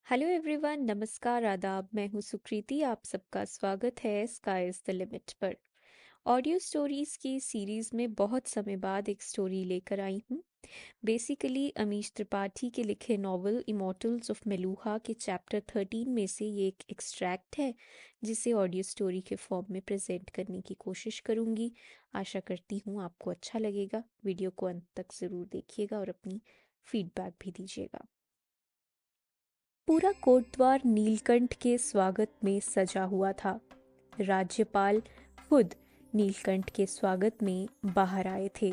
Hello everyone, नमस्कार, आदाब। मैं हूँ सुकृति। आप सबका स्वागत है स्काई इज़ द लिमिट पर। ऑडियो स्टोरीज़ की सीरीज़ में बहुत समय बाद एक स्टोरी लेकर आई हूँ। बेसिकली अमीश त्रिपाठी के लिखे नॉवल इमॉर्टल्स ऑफ मेलूहा के चैप्टर 13 में से ये एक एक्सट्रैक्ट है, जिसे ऑडियो स्टोरी के फॉर्म में प्रेजेंट करने की कोशिश करूँगी। आशा करती हूँ आपको अच्छा लगेगा। वीडियो को अंत तक ज़रूर देखिएगा और अपनी फीडबैक भी दीजिएगा। पूरा कोटद्वार नीलकंठ के स्वागत में सजा हुआ था। राज्यपाल खुद नीलकंठ के स्वागत में बाहर आए थे।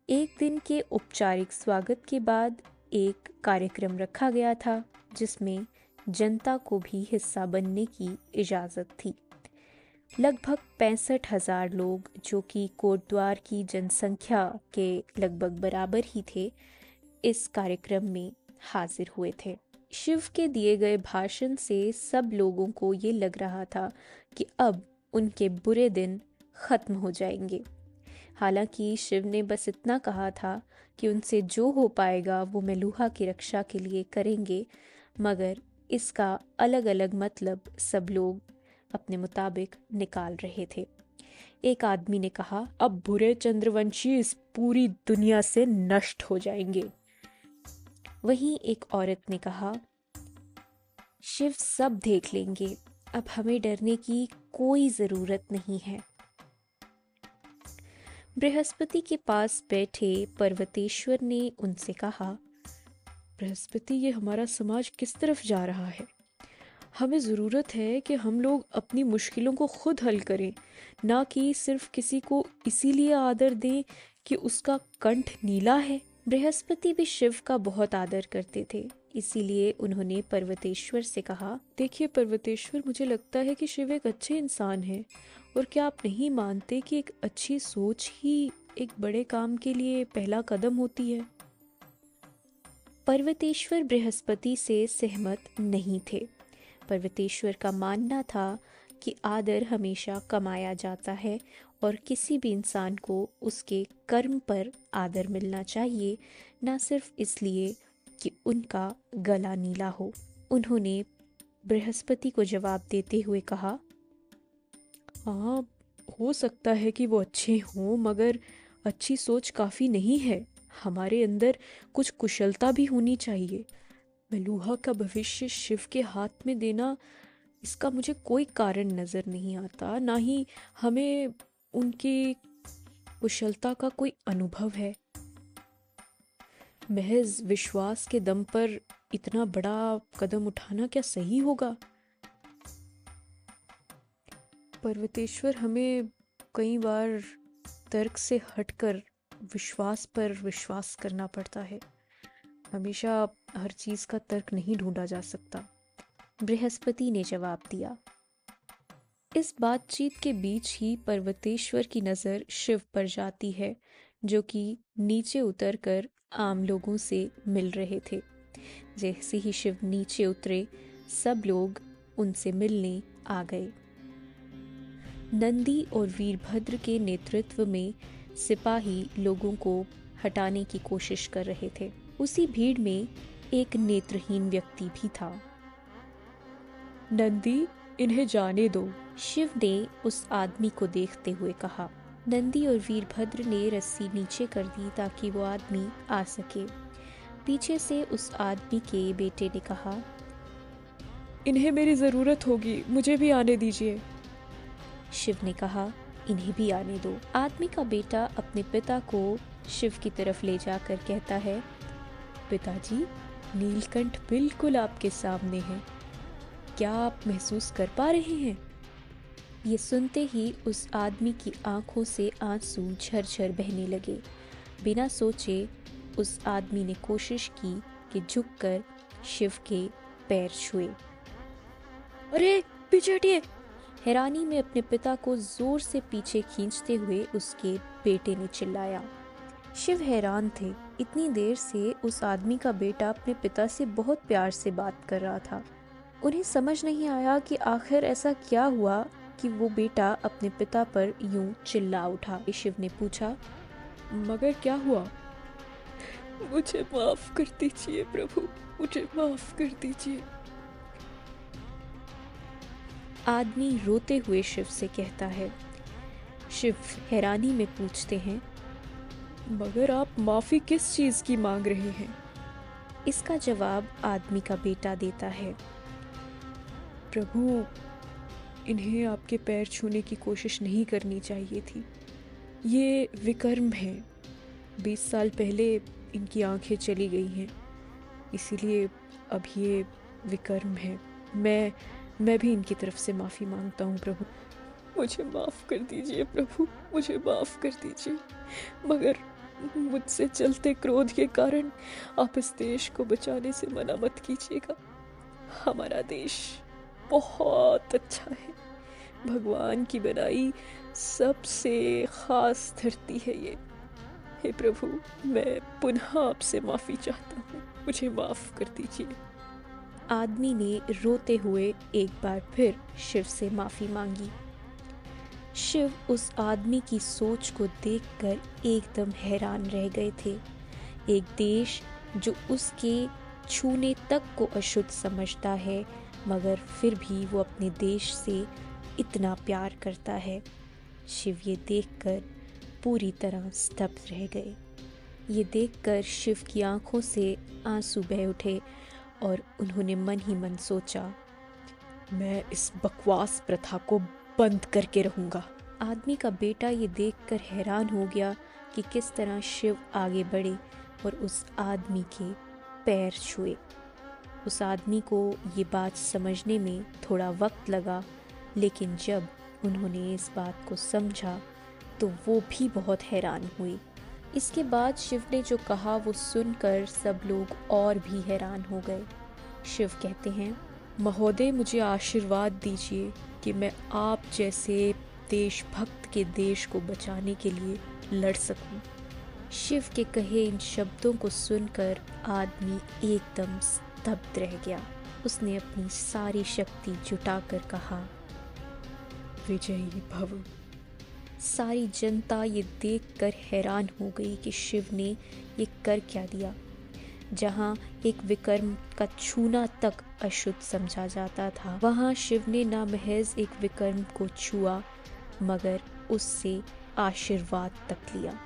एक दिन के औपचारिक स्वागत के बाद एक कार्यक्रम रखा गया था, जिसमें जनता को भी हिस्सा बनने की इजाज़त थी। लगभग 65,000 लोग, जो कि कोटद्वार की जनसंख्या के लगभग बराबर ही थे, इस कार्यक्रम में हाजिर हुए थे। शिव के दिए गए भाषण से सब लोगों को ये लग रहा था कि अब उनके बुरे दिन खत्म हो जाएंगे। हालांकि शिव ने बस इतना कहा था कि उनसे जो हो पाएगा वो मेलूहा की रक्षा के लिए करेंगे, मगर इसका अलग अलग मतलब सब लोग अपने मुताबिक निकाल रहे थे। एक आदमी ने कहा, अब बुरे चंद्रवंशी इस पूरी दुनिया से नष्ट हो जाएंगे। वहीं एक औरत ने कहा, शिव सब देख लेंगे, अब हमें डरने की कोई जरूरत नहीं है। बृहस्पति के पास बैठे पर्वतेश्वर ने उनसे कहा, बृहस्पति, ये हमारा समाज किस तरफ जा रहा है? हमें ज़रूरत है कि हम लोग अपनी मुश्किलों को खुद हल करें, ना कि सिर्फ किसी को इसीलिए आदर दें कि उसका कंठ नीला है। बृहस्पति भी शिव का बहुत आदर करते थे, इसीलिए उन्होंने पर्वतेश्वर से कहा, देखिए पर्वतेश्वर, मुझे लगता है कि शिव एक अच्छे इंसान हैं, और क्या आप नहीं मानते कि एक अच्छी सोच ही एक बड़े काम के लिए पहला कदम होती है? पर्वतेश्वर बृहस्पति से सहमत नहीं थे। पर्वतेश्वर का मानना था कि आदर हमेशा कमाया जाता है और किसी भी इंसान को उसके कर्म पर आदर मिलना चाहिए, ना सिर्फ इसलिए कि उनका गला नीला हो। उन्होंने बृहस्पति को जवाब देते हुए कहा, हाँ, हो सकता है कि वो अच्छे हों, मगर अच्छी सोच काफ़ी नहीं है। हमारे अंदर कुछ कुशलता भी होनी चाहिए। मेलूहा का भविष्य शिव के हाथ में देना, इसका मुझे कोई कारण नज़र नहीं आता, ना ही हमें उनकी कुशलता का कोई अनुभव है। महज विश्वास के दम पर इतना बड़ा कदम उठाना क्या सही होगा? पर्वतेश्वर, हमें कई बार तर्क से हटकर विश्वास पर विश्वास करना पड़ता है। हमेशा हर चीज़ का तर्क नहीं ढूंढा जा सकता। बृहस्पति ने जवाब दिया। इस बातचीत के बीच ही पर्वतेश्वर की नज़र शिव पर जाती है, जो कि नीचे उतरकर आम लोगों से मिल रहे थे। जैसे ही शिव नीचे उतरे, सब लोग उनसे मिलने आ गए। नंदी और वीरभद्र के नेतृत्व में सिपाही लोगों को हटाने की कोशिश कर रहे थे। उसी भीड़ में एक नेत्रहीन व्यक्ति भी था। नंदी, इन्हें जाने दो, शिव ने उस आदमी को देखते हुए कहा। नंदी और वीरभद्र ने रस्सी नीचे कर दी ताकि वो आदमी आ सके। पीछे से उस आदमी के बेटे ने कहा, इन्हें मेरी ज़रूरत होगी, मुझे भी आने दीजिए। शिव ने कहा, इन्हें भी आने दो। आदमी का बेटा अपने पिता को शिव की तरफ ले जाकर कहता है, पिताजी, नीलकंठ बिल्कुल आपके सामने है। क्या आप महसूस कर पा रहे हैं? ये सुनते ही उस आदमी की आंखों से आंसू झरझर बहने लगे। बिना सोचे उस आदमी ने कोशिश की कि झुककर शिव के पैर छुए। अरे पीछे हटिए! हैरानी में अपने पिता को जोर से पीछे खींचते हुए उसके बेटे ने चिल्लाया। शिव हैरान थे। इतनी देर से उस आदमी का बेटा अपने पिता से बहुत प्यार से बात कर रहा था। उन्हें समझ नहीं आया कि आखिर ऐसा क्या हुआ कि वो बेटा अपने पिता पर यूं चिल्ला उठा। शिव ने पूछा, मगर क्या हुआ? मुझे माफ कर दीजिए प्रभु, मुझे माफ कर दीजिए। आदमी रोते हुए शिव से कहता है। शिव हैरानी में पूछते हैं, मगर आप माफी किस चीज की मांग रहे हैं? इसका जवाब आदमी का बेटा देता है। प्रभु, इन्हें आपके पैर छूने की कोशिश नहीं करनी चाहिए थी। ये विकर्म है। 20 साल पहले इनकी आंखें चली गई हैं, इसीलिए अब ये विकर्म है। मैं भी इनकी तरफ से माफ़ी मांगता हूँ प्रभु। मुझे माफ़ कर दीजिए प्रभु, मुझे माफ़ कर दीजिए। मगर मुझसे चलते क्रोध के कारण आप इस देश को बचाने से मना मत कीजिएगा। हमारा देश बहुत अच्छा है। भगवान की बनाई सबसे खास धरती है ये। हे प्रभु, मैं पुनः आपसे माफ़ी चाहता हूँ, मुझे माफ़ कर दीजिए। आदमी ने रोते हुए एक बार फिर शिव से माफ़ी मांगी। शिव उस आदमी की सोच को देखकर एकदम हैरान रह गए थे। एक देश जो उसके छूने तक को अशुद्ध समझता है, मगर फिर भी वो अपने देश से इतना प्यार करता है। शिव ये देखकर पूरी तरह स्तब्ध रह गए। ये देखकर शिव की आंखों से आंसू बह उठे और उन्होंने मन ही मन सोचा, मैं इस बकवास प्रथा को बंद करके रहूंगा। आदमी का बेटा ये देखकर हैरान हो गया कि किस तरह शिव आगे बढ़े और उस आदमी के पैर छुए। उस आदमी को ये बात समझने में थोड़ा वक्त लगा, लेकिन जब उन्होंने इस बात को समझा तो वो भी बहुत हैरान हुई। इसके बाद शिव ने जो कहा वो सुनकर सब लोग और भी हैरान हो गए। शिव कहते हैं, महोदय, मुझे आशीर्वाद दीजिए कि मैं आप जैसे देशभक्त के देश को बचाने के लिए लड़ सकूं। शिव के कहे इन शब्दों को सुनकर आदमी एकदम स्तब्ध रह गया। उसने अपनी सारी शक्ति जुटाकर कहा, विजयी भव। सारी जनता ये देखकर हैरान हो गई कि शिव ने ये कर क्या दिया। जहाँ एक विकर्म का छूना तक अशुद्ध समझा जाता था, वहाँ शिव ने ना महज एक विकर्म को छुआ, मगर उससे आशीर्वाद तक लिया।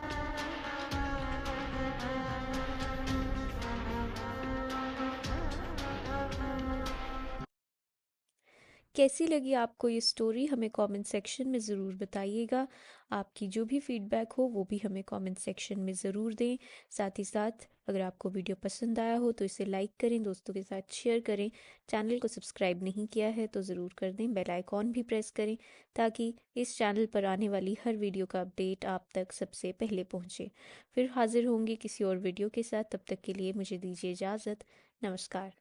कैसी लगी आपको ये स्टोरी, हमें कमेंट सेक्शन में ज़रूर बताइएगा। आपकी जो भी फीडबैक हो वो भी हमें कमेंट सेक्शन में ज़रूर दें। साथ ही साथ अगर आपको वीडियो पसंद आया हो तो इसे लाइक करें, दोस्तों के साथ शेयर करें। चैनल को सब्सक्राइब नहीं किया है तो ज़रूर कर दें, बेल आइकॉन भी प्रेस करें ताकि इस चैनल पर आने वाली हर वीडियो का अपडेट आप तक सबसे पहले पहुँचे। फिर हाजिर होंगे किसी और वीडियो के साथ, तब तक के लिए मुझे दीजिए इजाज़त। नमस्कार।